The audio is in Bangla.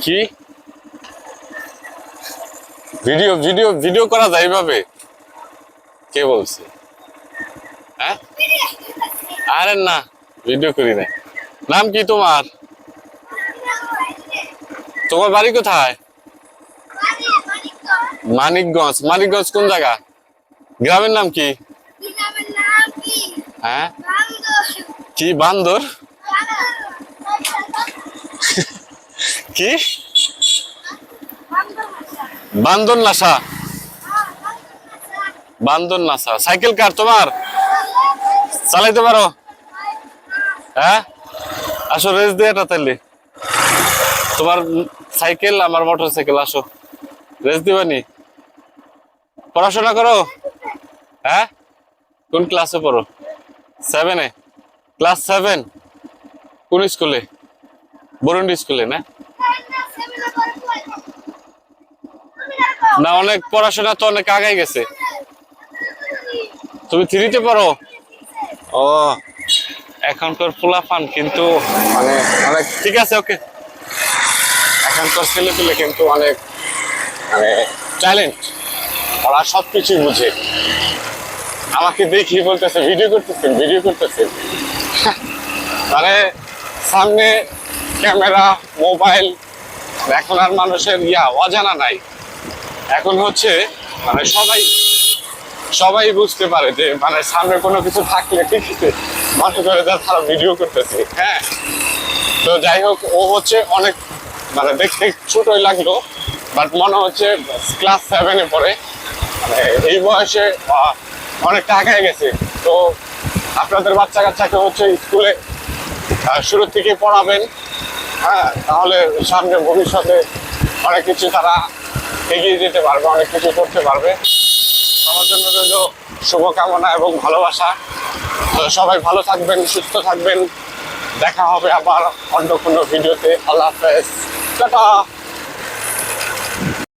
কি ভিডিও ভিডিও ভিডিও করা যায় এভাবে? কে বলছে? হ্যাঁ, আরে না, ভিডিও করি না। নাম কি তোমার? তোমার বাড়ি কোথায়? মানিকগঞ্জ। মানিকগঞ্জ কোন জায়গা? গ্রামের নাম কি? হ্যাঁ, কি বান্দর? কি বান্দর নাসা? বান্দর নাসা। সাইকেল কার তোমার? চালাইতে পারো? হ্যাঁ, আসো রেস দিয়ে এটা তাহলে। তোমার সাইকেল আমার মোটর সাইকেল, আসো রেস দিবানি। পড়াশোনা করো? হ্যাঁ, কোন ক্লাসে পড়ো? 7-এ? ক্লাস 7? কোন স্কুলে? বরুন্ডি স্কুলে না? না, অনেক পড়াশোনা তো অনেক আগাই গেছে। তুমি 3-তে পড়ো? ও, এখনকার পোলাপান কিন্তু মানে অনেক ঠিক আছে, ওকে। এখনকার ছেলে পেলে কিন্তু অনেক মানে ট্যালেন্ট, ওরা সবকিছুই বুঝে। আমাকে দেখি বলতেছে ভিডিও করতেছেন, ভিডিও করতেছেন। মানে সামনে ক্যামেরা, মোবাইল, এখন আর মানুষের অজানা নাই। এখন হচ্ছে মানে সবাই বুঝতে পারে যে মানে সামনে কোনো কিছু থাকলে ঠিক আছে মনে করে তারা ভিডিও করতেছে। হ্যাঁ, তো যাই হোক, ও হচ্ছে অনেক মানে দেখতে ছোটই লাগলো, বাট মনে হচ্ছে ক্লাস 7-এ পড়ে। মানে এই বয়সে অনেকটা আগায় গেছে। তো আপনাদের বাচ্চা কাচ্চাকে হচ্ছে স্কুলে শুরু থেকে পড়াবেন। হ্যাঁ, তাহলে সামনে ভবিষ্যতে অনেক কিছু তারা এগিয়ে যেতে পারবে, অনেক কিছু করতে পারবে। সবার জন্য রইল শুভকামনা এবং ভালোবাসা। তো সবাই ভালো থাকবেন, সুস্থ থাকবেন। দেখা হবে আবার অন্য কোনো ভিডিওতে। আল্লাহ হাফেজ, টাটা।